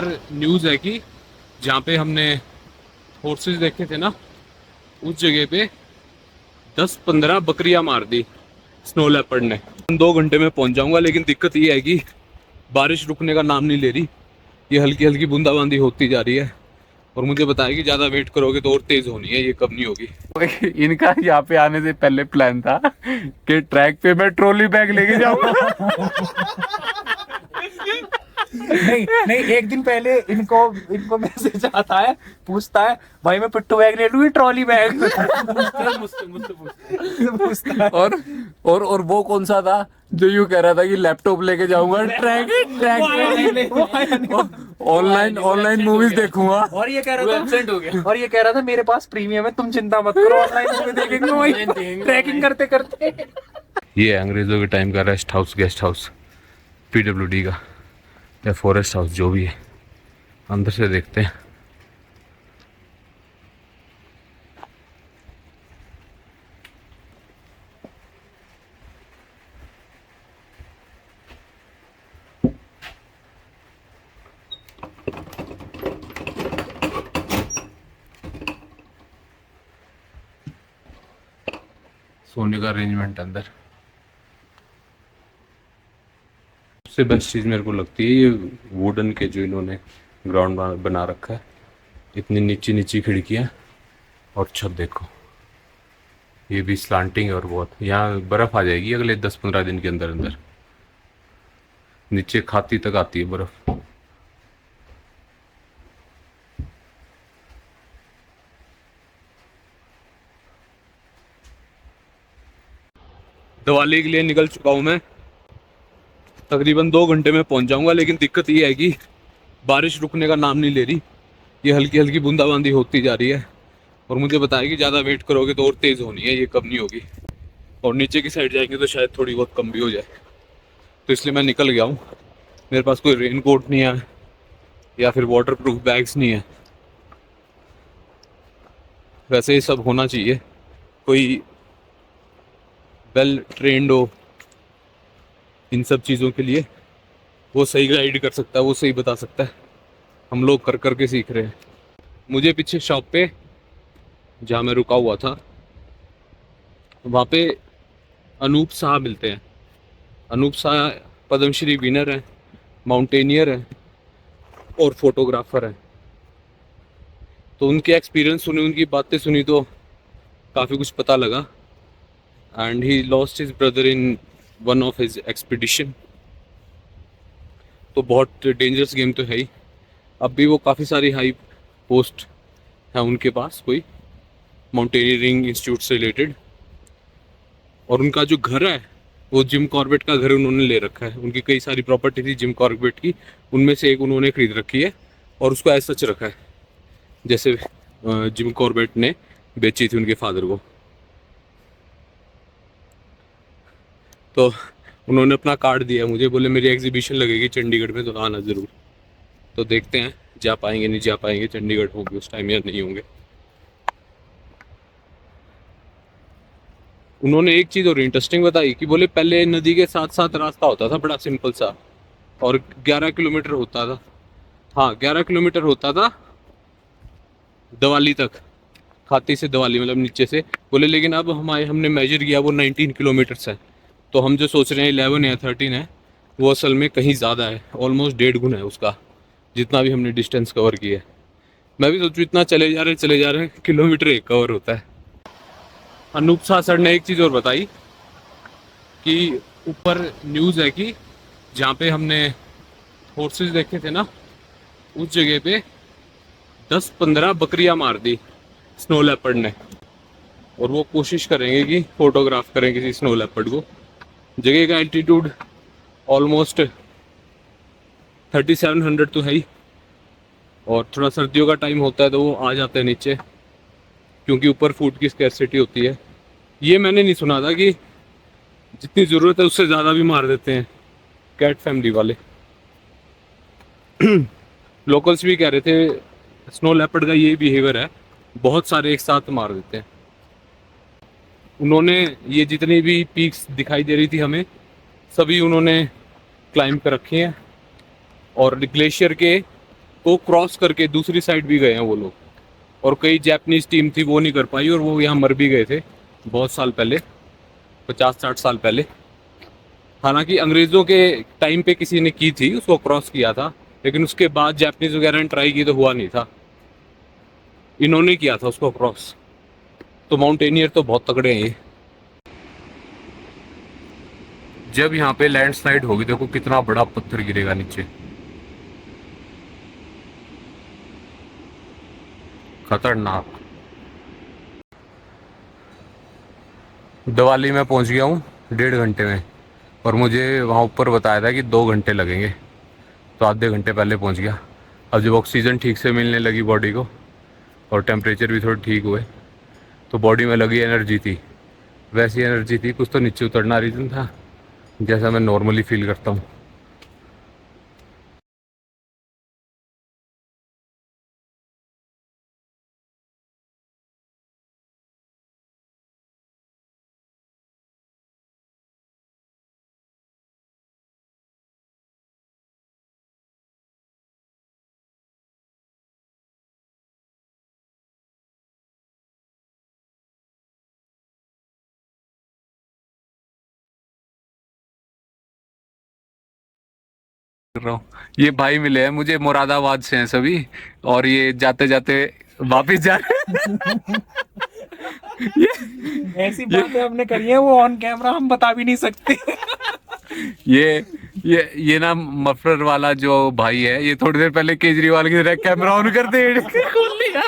ऊपर न्यूज़ है कि जहाँ पे हमने हॉर्सेस देखे थे ना, उस जगह पे 10-15 बकरियां मार दी स्नो लेपर्ड ने। 2 घंटे में पहुंच जाऊंगा, लेकिन दिक्कत ये है कि बारिश रुकने का नाम नहीं ले रही। ये हल्की हल्की बूंदाबांदी होती जा रही है और मुझे बताया कि ज़्यादा वेट करोगे तो और तेज़ होनी है, ये कब नहीं होगी। इनका यहाँ पे आने से पहले प्लान था कि ट्रैक पे मैं ट्रॉली बैग लेके जाऊंगा। नहीं नहीं, एक दिन पहले इनको इनको मैसेज आता है, पूछता है भाई मैं पिट्ठू बैग ले लूँ ट्रॉली बैग। मुझसे पूछता है। और वो कौन सा था जो यूं कह रहा था कि लैपटॉप लेके जाऊंगा ट्रैक पे ऑनलाइन मूवीज देखूंगा। और ये कह रहा था और ये कह रहा था मेरे पास प्रीमियम है, तुम चिंता मत करो, ऑनलाइन मूवी देखेंगे वही ट्रैकिंग करते करते। ये है अंग्रेज़ों के टाइम का rest house, guest house, PWD का या फॉरेस्ट हाउस, जो भी है। अंदर से देखते हैं। सोने का अरेंजमेंट अंदर। सबसे बेस्ट चीज़ मेरे को लगती है ये वुडन के जो इन्होंने ग्राउंड बना रखा है। इतनी नीची नीची खिड़कियाँ और छत देखो, ये भी स्लांटिंग है और बहुत। यहाँ बर्फ़ आ जाएगी अगले 10-15 दिन के अंदर अंदर। नीचे खाती तक आती है बर्फ़। दिवाली के लिए निकल चुका हूँ मैं। तकरीबन 2 घंटे में पहुँच जाऊँगा, लेकिन दिक्कत ये है कि बारिश रुकने का नाम नहीं ले रही। ये हल्की हल्की बूंदाबांदी होती जा रही है और मुझे बताया कि ज़्यादा वेट करोगे तो और तेज़ होनी है, ये कब नहीं होगी। और नीचे की साइड जाएंगे तो शायद थोड़ी बहुत कम भी हो जाए, तो इसलिए मैं निकल गया हूँ। मेरे पास कोई रेन कोट नहीं है या फिर वाटर प्रूफ बैग्स नहीं है। वैसे ये सब होना चाहिए, कोई वेल ट्रेंड हो इन सब चीज़ों के लिए, वो सही गाइड कर सकता है, वो सही बता सकता है। हम लोग कर कर के सीख रहे हैं। मुझे पीछे शॉप पे जहाँ मैं रुका हुआ था, वहाँ पे अनूप शाह मिलते हैं। अनूप शाह पद्मश्री विनर हैं, माउंटेनियर हैं और फोटोग्राफर हैं। तो उनके एक्सपीरियंस सुने, उनकी बातें सुनी तो काफ़ी कुछ पता लगा। And he lost his brother in one of his expedition. तो बहुत डेंजरस गेम तो है ही। अब भी वो काफ़ी सारी हाई पोस्ट है उनके पास, कोई माउंटेनियरिंग इंस्टीट्यूट से रिलेटेड। और उनका जो घर है वो जिम कॉर्बेट का घर उन्होंने ले रखा है। उनकी कई सारी प्रॉपर्टी थी जिम कॉर्बेट की, उनमें से एक उन्होंने खरीद रखी है और उसको ऐसा सच रखा है जैसे जिम कॉर्बेट ने बेची थी उनके फादर को। तो उन्होंने अपना कार्ड दिया मुझे, बोले मेरी एग्जीबिशन लगेगी चंडीगढ़ में तो आना ज़रूर। तो देखते हैं जा पाएंगे नहीं जा पाएंगे, चंडीगढ़ होंगे उस टाइम या नहीं होंगे। उन्होंने एक चीज़ और इंटरेस्टिंग बताई कि बोले पहले नदी के साथ साथ रास्ता होता था बड़ा सिंपल सा, और 11 किलोमीटर होता था। हाँ 11 किलोमीटर होता था दिवाली तक, खाती से दिवाली मतलब नीचे से। बोले लेकिन अब हमने मेजर किया वो 19 किलोमीटर्स है। तो हम जो सोच रहे हैं 11 या 13 है, वो असल में कहीं ज़्यादा है, ऑलमोस्ट 1.5 गुना है उसका, जितना भी हमने डिस्टेंस कवर किया है। मैं भी सोचूँ इतना चले जा रहे हैं किलोमीटर एक कवर होता है। अनूप शाह सर ने एक चीज़ और बताई कि ऊपर न्यूज़ है कि जहाँ पे हमने हॉर्सेस देखे थे ना, उस जगह पे 10-15 बकरियां मार दी स्नो लेपर्ड ने। और वो कोशिश करेंगे कि फोटोग्राफ करें किसी स्नो लेपर्ड को। जगह का एल्टीट्यूड ऑलमोस्ट 3700 तो है ही, और थोड़ा सर्दियों का टाइम होता है तो वो आ जाते हैं नीचे, क्योंकि ऊपर फूड की स्कैरसिटी होती है। ये मैंने नहीं सुना था कि जितनी ज़रूरत है उससे ज़्यादा भी मार देते हैं कैट फैमिली वाले। लोकल्स भी कह रहे थे स्नो लेपर्ड का ये बिहेवियर है, बहुत सारे एक साथ मार देते हैं। उन्होंने ये जितनी भी पीक्स दिखाई दे रही थी हमें, सभी उन्होंने क्लाइंब कर रखी हैं। और ग्लेशियर के को क्रॉस करके दूसरी साइड भी गए हैं वो लोग। और कई जापानीज टीम थी वो नहीं कर पाई और वो यहाँ मर भी गए थे बहुत साल पहले, 50-60 साल पहले। हालांकि अंग्रेज़ों के टाइम पे किसी ने की थी, उसको क्रॉस किया था, लेकिन उसके बाद जापानीज वगैरह ने ट्राई की तो हुआ नहीं था। इन्होंने किया था उसको क्रॉस। तो माउंटेनियर तो बहुत तगड़े हैं ये। जब यहाँ पे लैंडस्लाइड होगी देखो कितना बड़ा पत्थर गिरेगा नीचे, खतरनाक। दिवाली में पहुंच गया हूँ 1.5 घंटे में, और मुझे वहाँ ऊपर बताया था कि 2 घंटे लगेंगे, तो आधे घंटे पहले पहुंच गया। अब जब ऑक्सीजन ठीक से मिलने लगी बॉडी को और टेम्परेचर भी थोड़े ठीक हुए तो बॉडी में लगी एनर्जी थी, वैसी एनर्जी थी, कुछ तो नीचे उतरना रीज़न था जैसा मैं नॉर्मली फील करता हूँ। कर रहा हूँ। ये भाई मिले हैं मुझे, मुरादाबाद से हैं सभी, और ये जाते जाते वापिस जा रहे ऐसी बातें हमने करी है वो ऑन कैमरा हम बता भी नहीं सकते। ये ना मफलर वाला जो भाई है, ये थोड़ी देर पहले केजरीवाल की तरह कैमरा ऑन करते खोल लिया।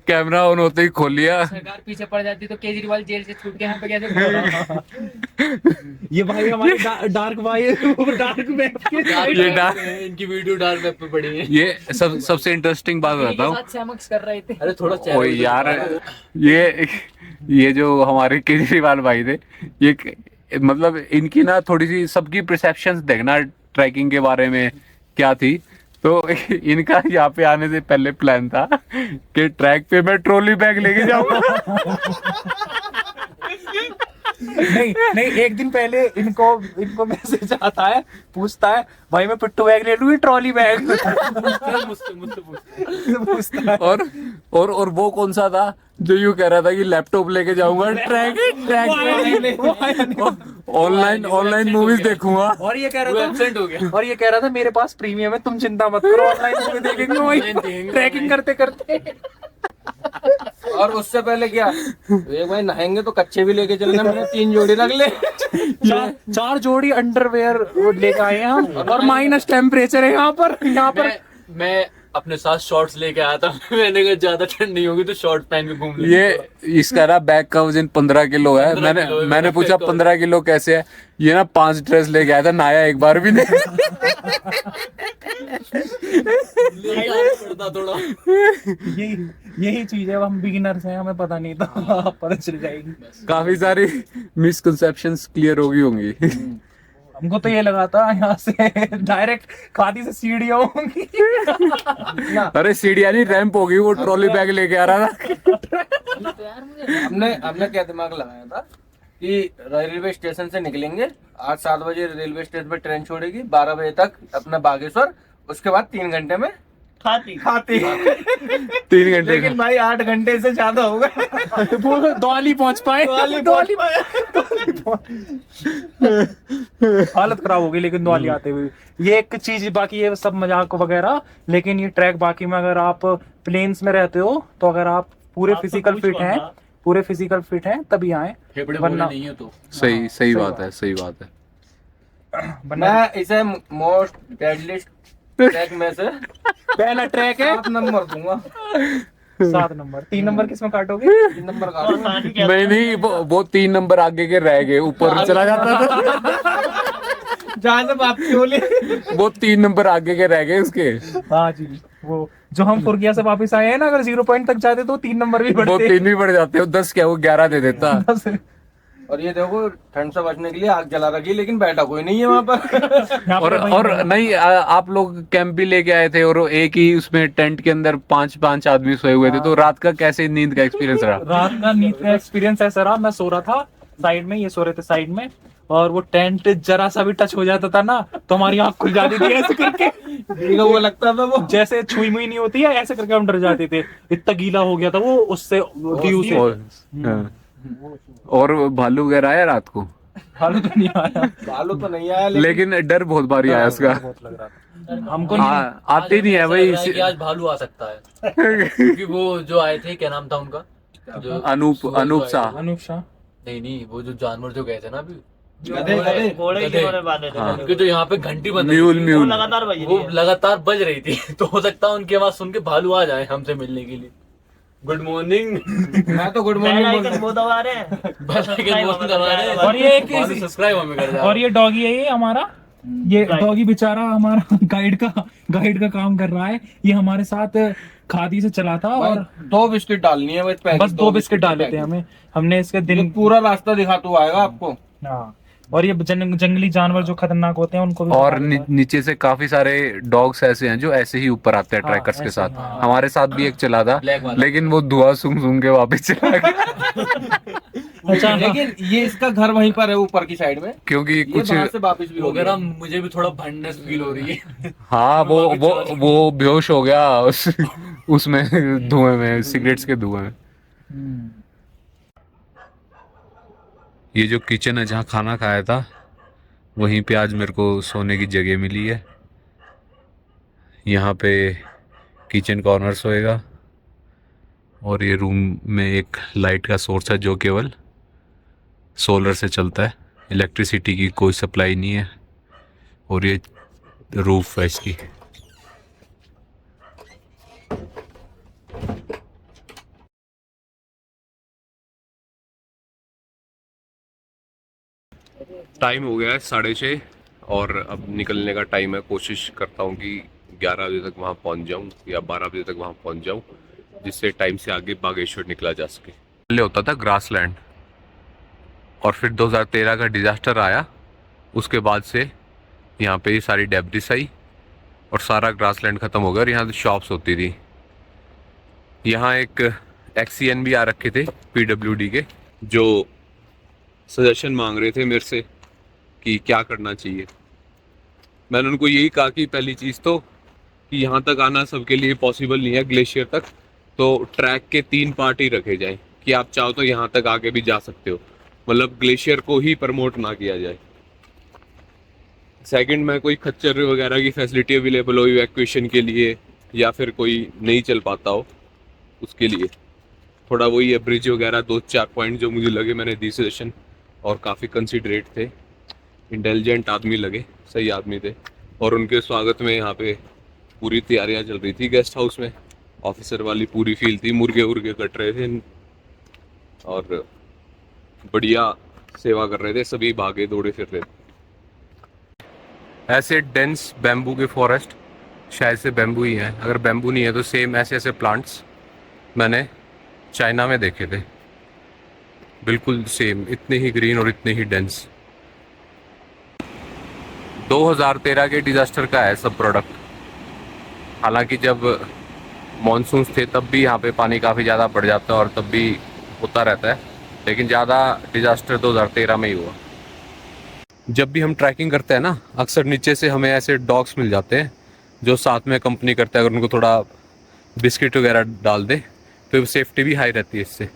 कैमरा ऑन होते ही खोल लिया। सरकार पीछे पड़ जाती तो केजरीवाल जेल से छूट के यहाँ पे कैसे पहुंचा? ये भाई हमारे डार्क भाई वो डार्क वेब के ये इनकी वीडियो डार्क वेब पे पड़ी है। ये सबसे इंटरेस्टिंग बात इनके बताता साथ सहमक्ष कर रहे थे। अरे हूँ। ओ यार, ये जो हमारे केजरीवाल भाई थे, ये मतलब इनकी ना थोड़ी सी सबकी परसेप्शंस देखना ट्रैकिंग के बारे में क्या थी। तो इनका यहाँ पे आने से पहले प्लान था कि ट्रैक पे मैं ट्रॉली बैग लेके जाऊंगा। नहीं एक दिन पहले इनको मैसेज आता है, पूछता है भाई मैं पिट्टू बैग ले लूँ ट्रॉली बैग। पूछता है। और वो कौन सा था जो यूं कह रहा था कि लैपटॉप लेके जाऊंगा ट्रैक ऑनलाइन मूवीज देखूंगा। और ये कह रहा था मेरे पास प्रीमियम है, तुम चिंता मत करो, ऑनलाइन मूवी देखेंगे वही ट्रैकिंग करते करते। और उससे पहले क्या, एक भाई नहाएंगे तो कच्चे भी लेके चलना, मैंने 3 जोड़ी रख ले। 4 जोड़ी अंडरवेयर लेके आए हैं हम, और माइनस टेम्परेचर है यहाँ पर। मैं अपने साथ शॉर्ट्स लेके आया था। मैंने कहा ज्यादा ठंड नहीं होगी तो शॉर्ट पहन के घूम ये इसका ना बैग का वजन 15 किलो है। मैंने पूछा 15 किलो कैसे है, ये ना 5 ड्रेस लेके आया था, नहाया एक बार भी नहीं। थोड़ा यही चीज है, हम बिगिनर्स हैं, हमें पता नहीं था, पता चल जाएगी। काफी सारी मिसकंसेप्शंस क्लियर हो गई होंगी। हमको तो ये लगा था यहाँ से डायरेक्ट खादी से सीढ़ियाँ होंगी। अरे सीढ़ियाँ नहीं, रैंप होगी, वो ट्रॉली बैग लेके आ रहा था। हमने क्या दिमाग लगाया था कि रेलवे स्टेशन से निकलेंगे, 8-7 बजे रेलवे स्टेशन पे ट्रेन छोड़ेगी, 12 बजे तक अपना बागेश्वर, उसके बाद 3 घंटे में खाती 3 घंटे। लेकिन भाई 8 घंटे से ज्यादा होगा। वो दौली पहुंच पाए, दौली हालत खराब हो गई लेकिन दौली आते हुए। ये एक चीज, बाकी ये सब मजाक वगैरह, लेकिन ये ट्रैक बाकी में अगर आप प्लेन्स में रहते हो तो अगर आप पूरे फिजिकल फिट हैं तभी आए, वरना नहीं है तो सही बात है, सही बात है। मैं इसे मोस्ट डेडलिस्ट ट्रैक में से पहला ट्रैक है 7 नंबर दूंगा। 7 नंबर। 3 नंबर किसमें काटोगे? 3 नंबर काटूंगा। नहीं, वो 3 नंबर आगे के रह गए, ऊपर चला जाता था। जहाँ से वापसी हो ले, वो 3 नंबर आगे के रह गए उसके। हाँ जी, वो जो हम फुर्गिया से वापस आए हैं ना, अगर 0 पॉइंट तक जाते तो 3 नंबर भी बढ़ते। वो 3 भी बढ़ जाते, 10 क्या वो 11 दे देता। और ये देखो ठंड से बचने के लिए आग जला रखी, लेकिन बैठा कोई नहीं है वहाँ पर। और नहीं, आप लोग कैंप भी लेके आए थे और एक ही उसमें टेंट के अंदर 5 आदमी सोए हुए थे, तो रात का कैसे नींद का एक्सपीरियंस रहा? रात का नींद का एक्सपीरियंस ऐसा रहा, मैं सो रहा था साइड में, ये सो रहे थे साइड में, और वो टेंट जरा सा भी टच हो जाता था ना तो हमारी आंख खुल जाती थी ऐसे करके। गीला हुआ लगता था वो। जैसे छुई मुई नहीं होती है ऐसे करके हम डर जाते थे, इतना गीला हो गया था वो उससे व्यू से। और हाँ। और भालू वगैरह आया रात को, हालू तो नहीं आया, बालू तो नहीं आया लेकिन डर बहुत बारी आया उसका। बहुत लग रहा था हमको नहीं। आते नहीं है भाई कि आज भालू आ सकता है क्योंकि वो जो आए थे, क्या नाम था उनका, जो अनूप जो आए शाह। थे। अनूप शाह। नहीं, वो जो जानवर जो गए थे ना अभी, गधे गधे घोड़े गधे। किन्होंने बांधे थे? हाँ। उनके जो यहाँ पे घंटी बंद म्यूल वो म्यूल लगातार बज वो रही है। लगातार बज रही थी तो हो सकता है उनकी आवाज सुन के भालू आ जाए हमसे मिलने के लिए। Good morning. मैं तो गुड बेल मॉर्निंग आइकन वो दबा रहे हैं। और ये एक सब्सक्राइब हमें कर और ये डॉगी है, ये हमारा, ये डॉगी बेचारा हमारा गाइड का काम कर रहा है। ये हमारे साथ खादी से चला था और 2 बिस्किट डालनी है बस 2 बिस्किट डाले थे हमें, हमने इसके दिन। पूरा रास्ता दिखाता हुआ आएगा आपको। हाँ, और ये जंगली जानवर जो खतरनाक होते हैं उनको भी और बता देता है। नीचे से काफी सारे डॉग्स ऐसे हैं जो ऐसे ही ऊपर आते हैं हाँ, ट्रैकर्स के ऐसे, साथ। हाँ। हमारे साथ भी एक चला था, Black वाला। लेकिन वो धुआं सूंघ के वापस चला गया अच्छा, लेकिन ये इसका घर वहीं पर है ऊपर की साइड में, क्योंकि ये कुछ वहां से वापस भी हो हो गया गया। ना, मुझे भी थोड़ा भंडनेस फील हो रही है। हाँ वो बेहोश हो गया उसमें धुएं में, सिगरेट्स के धुएं में। ये जो किचन है जहाँ खाना खाया था, वहीं पे आज मेरे को सोने की जगह मिली है। यहाँ पे किचन कॉर्नर सोएगा और ये रूम में एक लाइट का सोर्स है जो केवल सोलर से चलता है, इलेक्ट्रिसिटी की कोई सप्लाई नहीं है। और ये रूफ है इसकी। टाइम हो गया है 6:30 और अब निकलने का टाइम है। कोशिश करता हूँ कि 11 बजे तक वहाँ पहुँच जाऊँ या 12 बजे तक वहाँ पहुँच जाऊँ, जिससे टाइम से आगे बागेश्वर निकला जा सके। पहले होता था ग्रासलैंड, और फिर 2013 का डिजास्टर आया, उसके बाद से यहाँ पे ये सारी डेब्रिस आई और सारा ग्रासलैंड ख़त्म हो गया और यहाँ शॉप्स होती थी। यहाँ एक एक्सीएन भी आ रखे थे PWD के, जो सजेशन मांग रहे थे मेरे से कि क्या करना चाहिए। मैंने उनको यही कहा कि पहली चीज़ तो कि यहाँ तक आना सबके लिए पॉसिबल नहीं है ग्लेशियर तक, तो ट्रैक के 3 पार्ट ही रखे जाएं कि आप चाहो तो यहाँ तक आके भी जा सकते हो, मतलब ग्लेशियर को ही प्रमोट ना किया जाए। सेकंड में कोई खच्चर वगैरह की फैसिलिटी अवेलेबल हो इवैक्यूएशन के लिए, या फिर कोई नहीं चल पाता हो उसके लिए थोड़ा वही है ब्रिज वगैरह 2-4 पॉइंट जो मुझे लगे, मैंने दी सजेशन और काफ़ी कंसिडरेट थे, इंटेलिजेंट आदमी लगे, सही आदमी थे। और उनके स्वागत में यहाँ पे पूरी तैयारियां चल रही थी गेस्ट हाउस में, ऑफिसर वाली पूरी फील थी, मुर्गे उर्गे कट रहे थे और बढ़िया सेवा कर रहे थे, सभी भागे दौड़े फिर रहे थे। ऐसे डेंस बैम्बू के फॉरेस्ट, शायद से बैम्बू ही है, अगर बैम्बू नहीं है तो सेम ऐसे ऐसे प्लांट्स मैंने चाइना में देखे थे, बिल्कुल सेम, इतने ही ग्रीन और इतने ही डेंस। 2013 के डिजास्टर का है सब प्रोडक्ट। हालांकि जब मॉनसून थे तब भी यहाँ पे पानी काफ़ी ज़्यादा बढ़ जाता है और तब भी होता रहता है, लेकिन ज़्यादा डिजास्टर 2013 में ही हुआ। जब भी हम ट्रैकिंग करते हैं ना, अक्सर नीचे से हमें ऐसे डॉग्स मिल जाते हैं जो साथ में कंपनी करते हैं। अगर उनको थोड़ा बिस्किट वगैरह डाल दे तो सेफ्टी भी हाई रहती है इससे।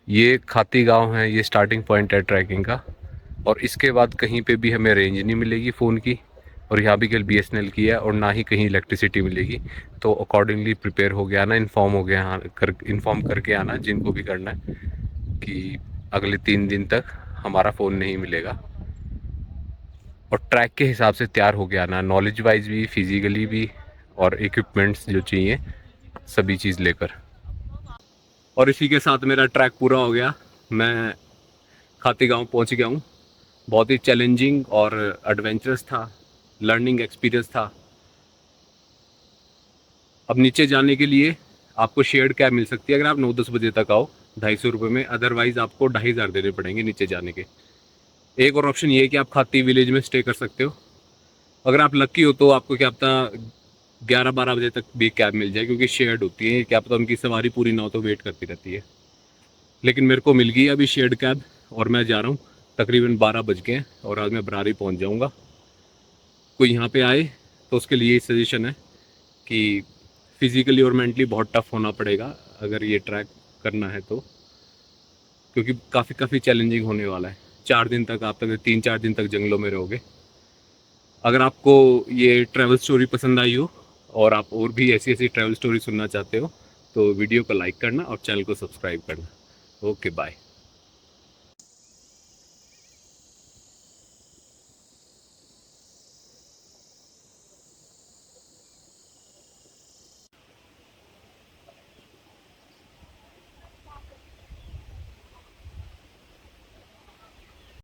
ये खाती गांव है, ये स्टार्टिंग पॉइंट है ट्रैकिंग का। और इसके बाद कहीं पे भी हमें रेंज नहीं मिलेगी फ़ोन की, और यहाँ भी केवल BSNL की है, और ना ही कहीं इलेक्ट्रिसिटी मिलेगी। तो अकॉर्डिंगली प्रिपेयर हो गया ना, इन्फॉर्म करके आना जिनको भी करना है कि अगले 3 दिन तक हमारा फ़ोन नहीं मिलेगा। और ट्रैक के हिसाब से तैयार हो गया ना, नॉलेज वाइज भी, फिजिकली भी, और इक्विपमेंट्स जो चाहिए सभी चीज़ लेकर। और इसी के साथ मेरा ट्रैक पूरा हो गया। मैं खाती गांव पहुंच गया हूँ। बहुत ही चैलेंजिंग और एडवेंचरस था, लर्निंग एक्सपीरियंस था। अब नीचे जाने के लिए आपको शेयर्ड कैब मिल सकती है अगर आप 9-10 बजे तक आओ, 250 रुपये में। अदरवाइज़ आपको 2500 देने पड़ेंगे नीचे जाने के। एक और ऑप्शन ये है कि आप खाती विलेज में स्टे कर सकते हो। अगर आप लकी हो तो आपको क्या पता 11-12 बजे तक भी कैब मिल जाए, क्योंकि शेयर्ड होती है, क्या पता उनकी सवारी पूरी ना हो तो वेट करती रहती है। लेकिन मेरे को मिल गई अभी शेयर्ड कैब, और मैं जा रहा हूँ। तकरीबन 12 बज गए हैं और आज मैं बरारी पहुँच जाऊँगा। कोई यहाँ पे आए तो उसके लिए सजेशन है कि फिज़िकली और मेंटली बहुत टफ होना पड़ेगा अगर ये ट्रैक करना है तो, क्योंकि काफ़ी चैलेंजिंग होने वाला है। 4 दिन तक आप 3-4 दिन तक जंगलों में रहोगे। अगर आपको ये ट्रैवल स्टोरी पसंद आई हो और आप और भी ऐसी ट्रैवल स्टोरी सुनना चाहते हो तो वीडियो को लाइक करना और चैनल को सब्सक्राइब करना। Okay bye.